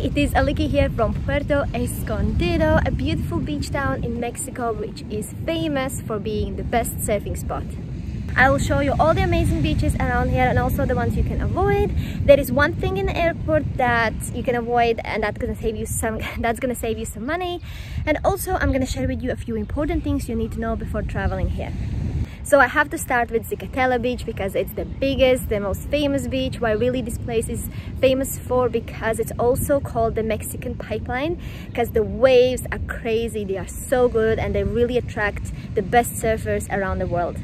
it is Aliki here from Puerto Escondido, a beautiful beach town in Mexico which is famous for being the best surfing spot. I will show you all the amazing beaches around here and also the ones you can avoid. There is one thing in the airport that you can avoid, and that's gonna save you some money. And also I'm gonna share with you a few important things you need to know before traveling here. So I have to start with Zicatela Beach because it's the biggest, the most famous beach. Why really this place is famous for, because it's also called the Mexican Pipeline, because the waves are crazy, they are so good, and they really attract the best surfers around the world.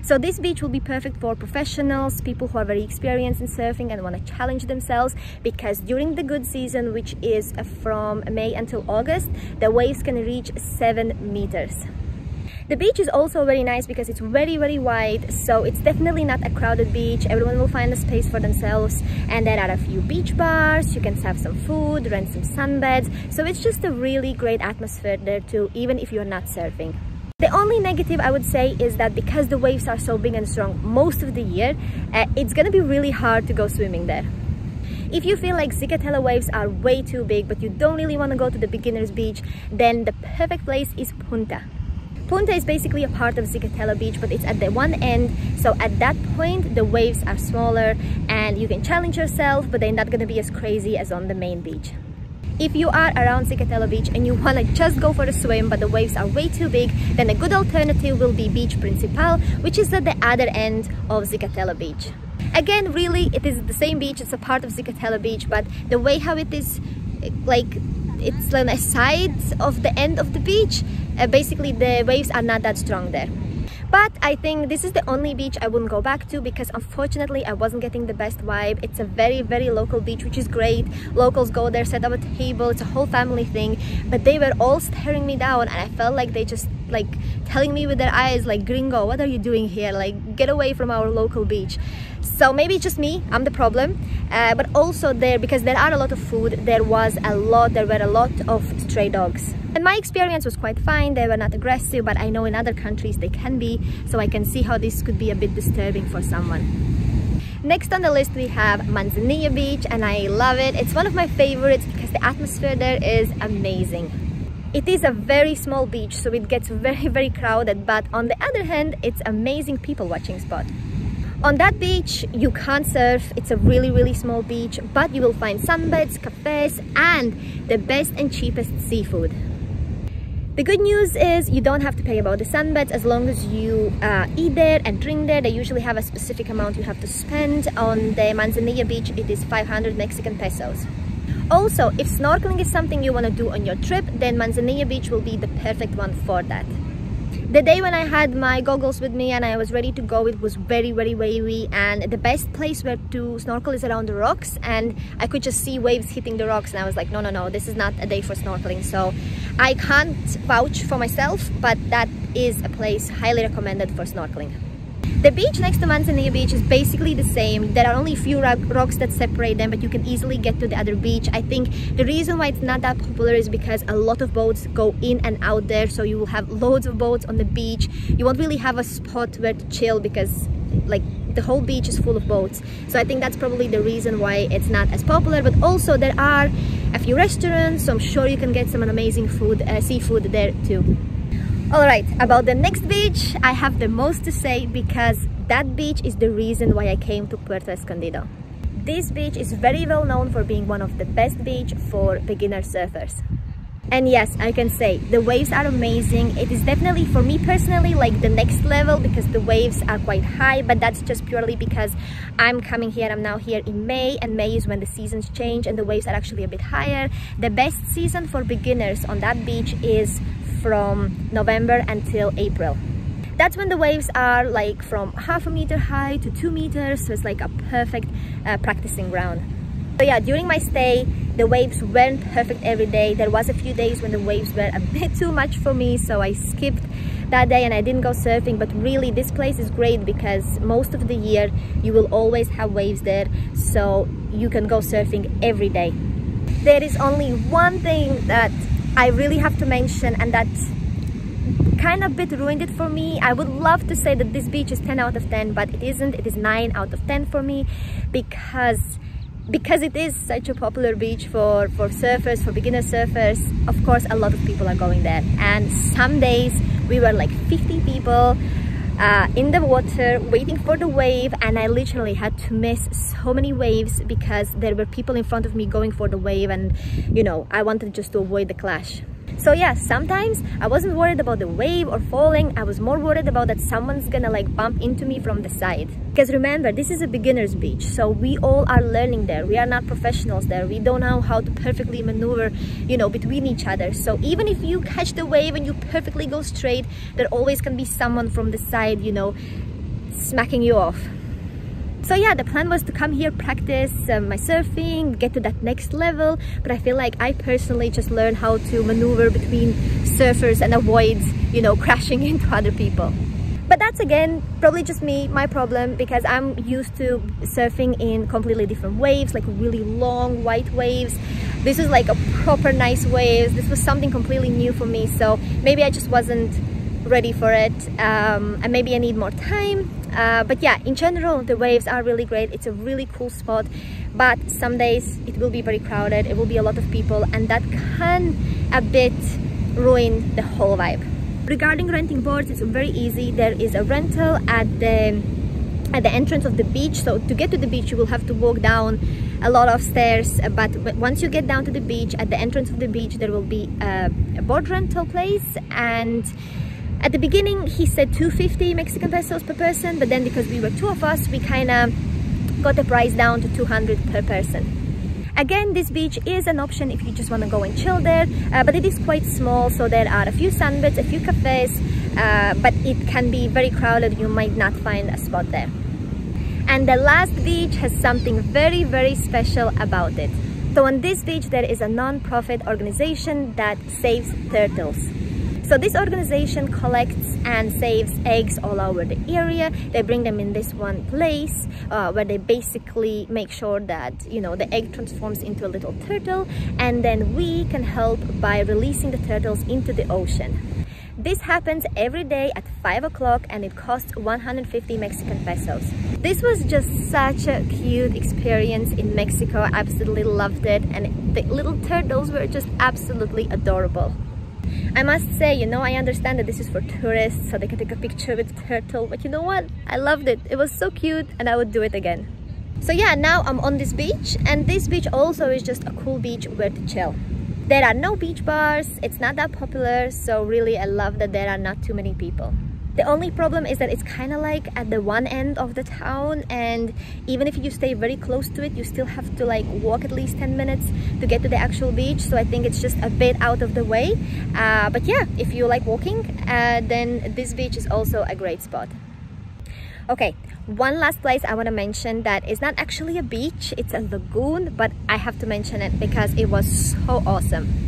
So this beach will be perfect for professionals, people who are very experienced in surfing and want to challenge themselves, because during the good season, which is from May until August, the waves can reach 7 meters. The beach is also very nice because it's very wide, so it's definitely not a crowded beach. Everyone will find a space for themselves, and there are a few beach bars. You can have some food, rent some sunbeds, so it's just a really great atmosphere there too, even if you're not surfing. The only negative I would say is that because the waves are so big and strong most of the year, it's gonna be really hard to go swimming there. If you feel like Zicatela waves are way too big but you don't really want to go to the beginner's beach, then the perfect place is Punta. Punta is basically a part of Zicatela Beach, but it's at the one end, so at that point the waves are smaller and you can challenge yourself, but they're not gonna be as crazy as on the main beach. If you are around Zicatela Beach and you wanna just go for a swim but the waves are way too big, then a good alternative will be Beach Principal, which is at the other end of Zicatela Beach. Again, really, it is the same beach, it's a part of Zicatela Beach, but the way how it is, like, it's on a side of the end of the beach, basically the waves are not that strong there. But I think this is the only beach I wouldn't go back to because unfortunately I wasn't getting the best vibe. It's a very local beach, which is great. Locals go there, set up a table, it's a whole family thing, but they were all staring me down and I felt like they just like telling me with their eyes like, "Gringo, what are you doing here? Like, get away from our local beach." So maybe it's just me, I'm the problem. But also there, because there are a lot of food, there were a lot of stray dogs. And my experience was quite fine, they were not aggressive, but I know in other countries they can be, so I can see how this could be a bit disturbing for someone. Next on the list we have Manzanilla Beach, and I love it. It's one of my favorites because the atmosphere there is amazing. It is a very small beach, so it gets very crowded, but on the other hand, it's amazing people watching spot. On that beach, you can't surf, it's a really small beach, but you will find sunbeds, cafes, and the best and cheapest seafood. The good news is you don't have to pay about the sunbeds as long as you eat there and drink there. They usually have a specific amount you have to spend. On the Manzanilla Beach, it is 500 Mexican pesos. Also, if snorkeling is something you want to do on your trip, then Manzanilla Beach will be the perfect one for that. The day when I had my goggles with me and I was ready to go, it was very wavy, and the best place where to snorkel is around the rocks, and I could just see waves hitting the rocks, and I was like, no, this is not a day for snorkeling. So I can't vouch for myself, but that is a place highly recommended for snorkeling. The beach next to Manzanilla Beach is basically the same. There are only a few rocks that separate them, but you can easily get to the other beach. I think the reason why it's not that popular is because a lot of boats go in and out there, so you will have loads of boats on the beach. You won't really have a spot where to chill because like the whole beach is full of boats. So I think that's probably the reason why it's not as popular, but also there are a few restaurants, so I'm sure you can get some amazing food, seafood there too. Alright, about the next beach, I have the most to say because that beach is the reason why I came to Puerto Escondido. This beach is very well known for being one of the best beach for beginner surfers. And yes, I can say the waves are amazing. It is definitely, for me personally, like the next level because the waves are quite high, but that's just purely because I'm coming here, I'm now here in May, and May is when the seasons change and the waves are actually a bit higher. The best season for beginners on that beach is from November until April. That's when the waves are like from 0.5 meter high to 2 meters, so it's like a perfect practicing ground. So yeah, during my stay, the waves weren't perfect every day. There was a few days when the waves were a bit too much for me, so I skipped that day and I didn't go surfing. But really, this place is great because most of the year you will always have waves there, so you can go surfing every day. There is only one thing that I really have to mention, and that kind of bit ruined it for me. I would love to say that this beach is 10 out of 10, but it isn't. It is 9 out of 10 for me because because it is such a popular beach for surfers, for beginner surfers, of course a lot of people are going there. And some days we were like 50 people in the water waiting for the wave, and I literally had to miss so many waves because there were people in front of me going for the wave, and you know, I wanted just to avoid the clash. So yeah, sometimes I wasn't worried about the wave or falling. I was more worried about that someone's gonna like bump into me from the side. Because remember, this is a beginner's beach, so we all are learning there. We are not professionals there. We don't know how to perfectly maneuver, you know, between each other. So even if you catch the wave and you perfectly go straight, there always can be someone from the side, you know, smacking you off. So yeah, the plan was to come here, practice my surfing, get to that next level, but I feel like I personally just learned how to maneuver between surfers and avoid, you know, crashing into other people. But that's again probably just me, my problem, because I'm used to surfing in completely different waves, like really long white waves. This is like a proper nice waves. This was something completely new for me, so maybe I just wasn't ready for it, and maybe I need more time. But yeah, in general the waves are really great. It's a really cool spot, but some days it will be very crowded, it will be a lot of people, and that can a bit ruin the whole vibe. Regarding renting boards, it's very easy. There is a rental at the entrance of the beach. So to get to the beach you will have to walk down a lot of stairs, but once you get down to the beach, at the entrance of the beach there will be a board rental place. And at the beginning he said 250 Mexican pesos per person, but then because we were two of us, we kind of got the price down to 200 per person. Again, this beach is an option if you just want to go and chill there, but it is quite small, so there are a few sunbeds, a few cafes, but it can be very crowded. You might not find a spot there. And the last beach has something very, very special about it. So on this beach there is a non-profit organization that saves turtles. So this organization collects and saves eggs all over the area. They bring them in this one place where they basically make sure that, you know, the egg transforms into a little turtle, and then we can help by releasing the turtles into the ocean. This happens every day at 5 o'clock and it costs 150 Mexican pesos. This was just such a cute experience in Mexico. I absolutely loved it, and the little turtles were just absolutely adorable. I must say, you know, I understand that this is for tourists so they can take a picture with the turtle, but you know what? I loved it. It was so cute and I would do it again. So yeah, now I'm on this beach, and this beach also is just a cool beach where to chill. There are no beach bars, it's not that popular, so really I love that there are not too many people. The only problem is that it's kind of like at the one end of the town, and even if you stay very close to it, you still have to like walk at least 10 minutes to get to the actual beach, so I think it's just a bit out of the way. But yeah, if you like walking, then this beach is also a great spot. Okay, one last place I want to mention that is not actually a beach, it's a lagoon, but I have to mention it because it was so awesome.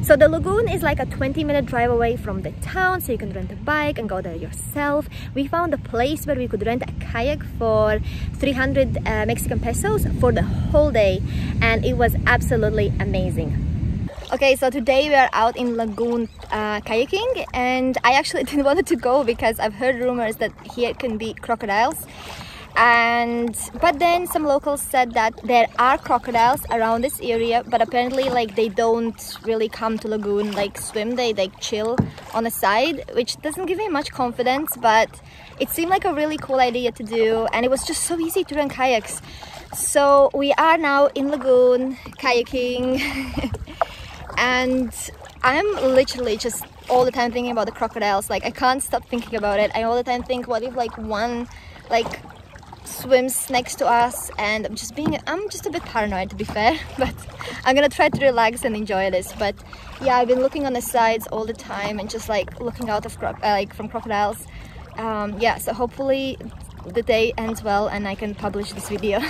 So the lagoon is like a 20-minute drive away from the town, so you can rent a bike and go there yourself. We found a place where we could rent a kayak for 300 Mexican pesos for the whole day, and it was absolutely amazing. Okay, so today we are out in lagoon kayaking, and I actually didn't want to go because I've heard rumors that here can be crocodiles. But then some locals said that there are crocodiles around this area, but apparently like they don't really come to lagoon like swim, they like chill on the side, which doesn't give me much confidence, but it seemed like a really cool idea to do, and it was just so easy to rent kayaks. So we are now in lagoon kayaking and I'm literally just all the time thinking about the crocodiles. Like I can't stop thinking about it. I all the time think, what if like one like swims next to us, and I'm just a bit paranoid, to be fair, but I'm gonna try to relax and enjoy this. But yeah, I've been looking on the sides all the time and just like looking out of from crocodiles. Yeah, so hopefully the day ends well and I can publish this video.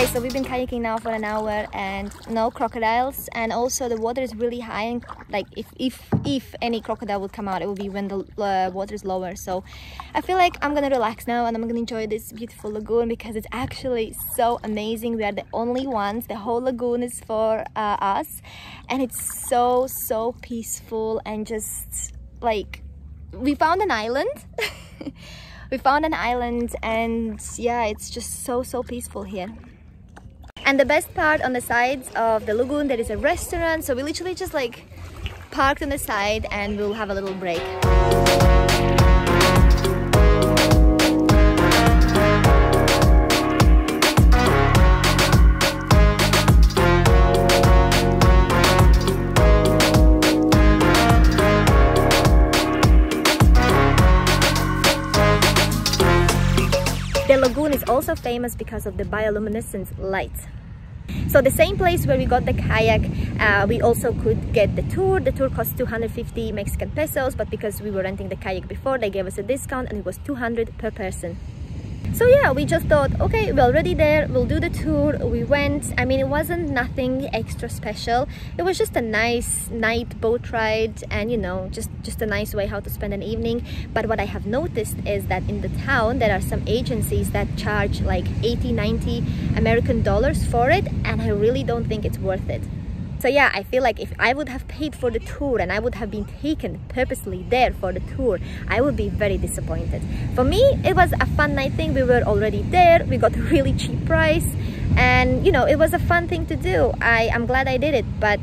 Okay, so we've been kayaking now for an hour and no crocodiles, and also the water is really high, and like if any crocodile would come out, it will be when the water is lower. So I feel like I'm gonna relax now and I'm gonna enjoy this beautiful lagoon because it's actually so amazing. We are the only ones, the whole lagoon is for us, and it's so peaceful, and just like we found an island. We found an island, and yeah, it's just so peaceful here. And the best part, on the sides of the lagoon there is a restaurant, so we literally just like parked on the side and we'll have a little break. The lagoon is also famous because of the bioluminescent light. So the same place where we got the kayak, we also could get the tour. The tour cost 250 Mexican pesos, but because we were renting the kayak before, they gave us a discount and it was 200 per person. So yeah, we just thought, okay, we're already there, we'll do the tour. We went. I mean, it wasn't nothing extra special. It was just a nice night boat ride, and you know, just a nice way how to spend an evening. But what I have noticed is that in the town there are some agencies that charge like 80-90 American dollars for it, and I really don't think it's worth it. So yeah, I feel like if I would have paid for the tour and I would have been taken purposely there for the tour, I would be very disappointed. For me, it was a fun night thing. We were already there, we got a really cheap price, and you know, it was a fun thing to do. I'm glad I did it, but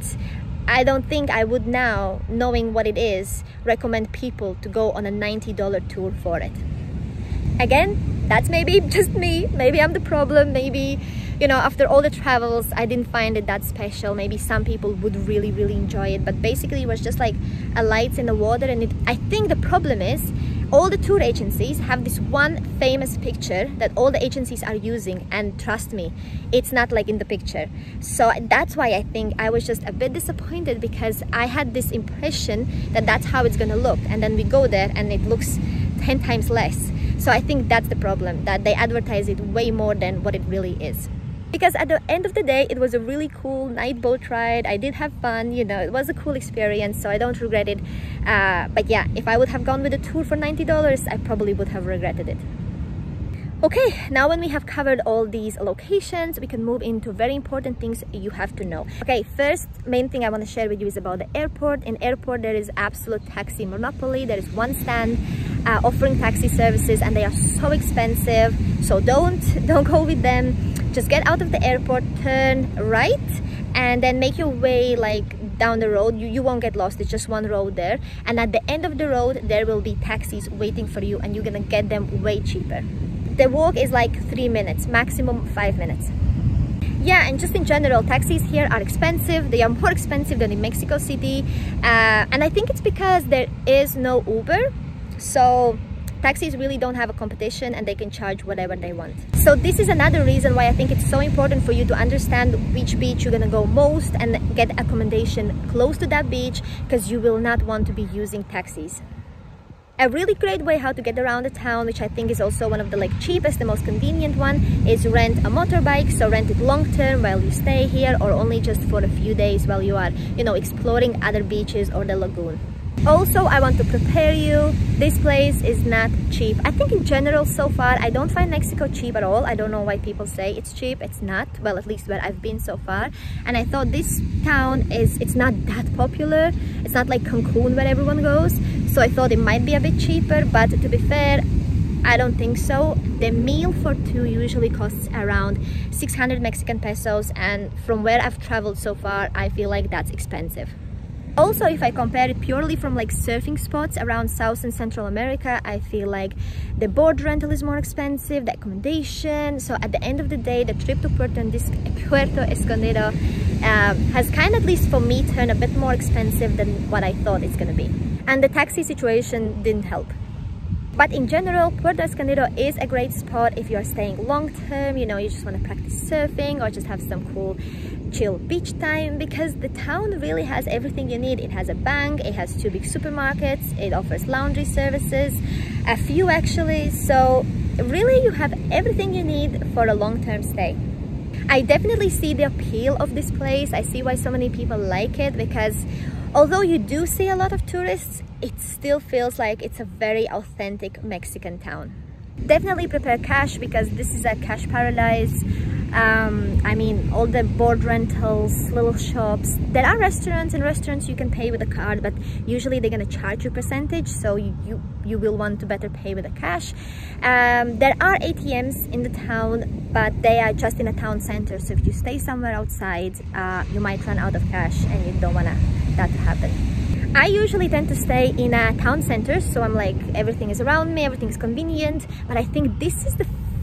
I don't think I would now, knowing what it is, recommend people to go on a $90 tour for it. Again, that's maybe just me, maybe I'm the problem, maybe, you know, after all the travels I didn't find it that special. Maybe some people would really enjoy it, but basically it was just like a lights in the water. And I think the problem is all the tour agencies have this one famous picture that all the agencies are using, and trust me, it's not like in the picture. So that's why I think I was just a bit disappointed, because I had this impression that that's how it's gonna look, and then we go there and it looks 10 times less. So I think that's the problem, that they advertise it way more than what it really is. Because at the end of the day, it was a really cool night boat ride. I did have fun, you know, it was a cool experience, so I don't regret it. But yeah, if I would have gone with a tour for $90, I probably would have regretted it. Okay, now when we have covered all these locations, we can move into very important things you have to know. Okay, first main thing I want to share with you is about the airport. In airport, there is absolute taxi monopoly. There is one stand offering taxi services, and they are so expensive. So don't go with them. Just get out of the airport, turn right, and then make your way like down the road. You won't get lost, it's just one road there, and at the end of the road there will be taxis waiting for you, and you're gonna get them way cheaper. The walk is like 3 minutes, maximum 5 minutes. Yeah, and just in general, taxis here are expensive. They are more expensive than in Mexico City, and I think it's because there is no Uber, so taxis really don't have a competition and they can charge whatever they want. So this is another reason why I think it's so important for you to understand which beach you're gonna go most and get accommodation close to that beach, because you will not want to be using taxis. A really great way how to get around the town, which I think is also one of the cheapest, the most convenient one, is rent a motorbike. So rent it long term while you stay here, or only just for a few days while you are, you know, exploring other beaches or the lagoon. Also, I want to prepare you, this place is not cheap. I think in general so far, I don't find Mexico cheap at all. I don't know why people say it's cheap. It's not, well, at least where I've been so far. And I thought this town it's not that popular. It's not like Cancun where everyone goes. So I thought it might be a bit cheaper, but to be fair, I don't think so. The meal for two usually costs around 600 Mexican pesos, and from where I've traveled so far, I feel like that's expensive. Also, if I compare it purely from surfing spots around South and Central America, I feel like the board rental is more expensive, the accommodation. So at the end of the day, the trip to Puerto Escondido has kind of, at least for me, turned a bit more expensive than what I thought it's gonna be. And the taxi situation didn't help. But in general, Puerto Escondido is a great spot if you're staying long term, you know, you just want to practice surfing or just have some cool chill beach time, because the town really has everything you need. It has a bank, it has 2 big supermarkets, it offers laundry services, a few actually, so really you have everything you need for a long-term stay. I definitely see the appeal of this place. I see why so many people like it, because although you do see a lot of tourists, it still feels like it's a very authentic Mexican town. Definitely prepare cash, because this is a cash paradise. I mean, all the board rentals, little shops. There are restaurants, and restaurants you can pay with a card, but usually they're gonna charge you percentage, so you will want to better pay with the cash. There are ATMs in the town, but they are just in a town center, so if you stay somewhere outside, you might run out of cash, and you don't want that to happen. I usually tend to stay in a town center, so I'm like, everything is around me, everything is convenient, but I think this is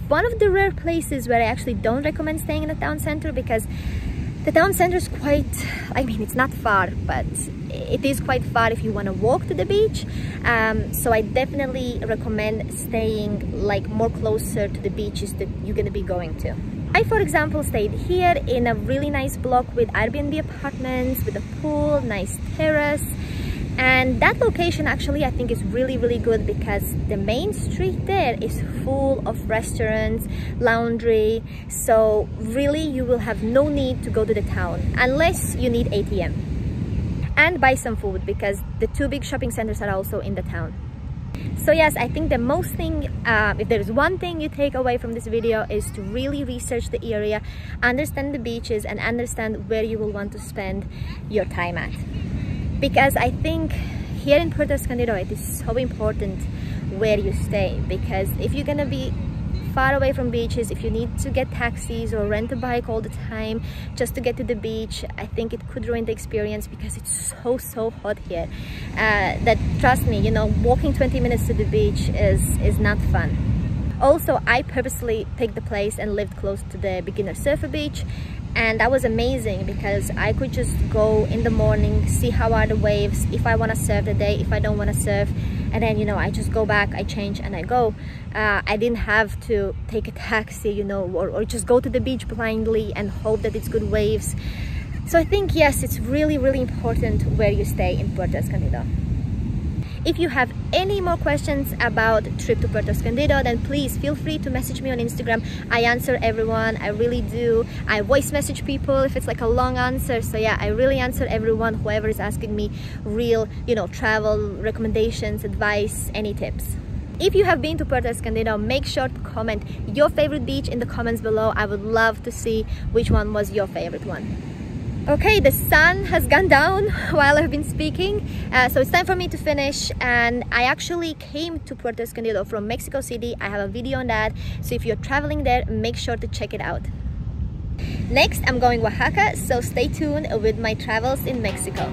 one of the rare places where I actually don't recommend staying in the town center, because the town center is quite, I mean, it's not far, but it is quite far if you want to walk to the beach. So I definitely recommend staying like more closer to the beaches that you're going to be going to. I, for example, stayed here in a really nice block with Airbnb apartments, with a pool, nice terrace. And that location actually I think is really good, because the main street there is full of restaurants, laundry, so really you will have no need to go to the town unless you need ATM and buy some food, because the two big shopping centers are also in the town. So yes, I think the most thing, if there is one thing you take away from this video, is to really research the area, understand the beaches, and understand where you will want to spend your time at. Because I think here in Puerto Escondido it is so important where you stay, because if you're gonna be far away from beaches, if you need to get taxis or rent a bike all the time just to get to the beach, I think it could ruin the experience, because it's so hot here that, trust me, you know, walking 20 minutes to the beach is not fun. Also, I purposely picked the place and lived close to the beginner surfer beach, and that was amazing, because I could just go in the morning, see how are the waves, if I want to surf the day, if I don't want to surf, and then, you know, I just go back, I change, and I go. I didn't have to take a taxi, you know, or just go to the beach blindly and hope that it's good waves. So I think, yes, it's really important where you stay in Puerto Escondido. If you have any more questions about trip to Puerto Escondido, then please feel free to message me on Instagram. I answer everyone, I really do. I voice message people if it's like a long answer. So yeah, I really answer everyone, whoever is asking me real, you know, travel recommendations, advice, any tips. If you have been to Puerto Escondido, make sure to comment your favorite beach in the comments below. I would love to see which one was your favorite one. Okay, the sun has gone down while I've been speaking, so it's time for me to finish. And I actually came to Puerto Escondido from Mexico City. I have a video on that, so if you're traveling there, make sure to check it out. Next, I'm going Oaxaca, so stay tuned with my travels in Mexico.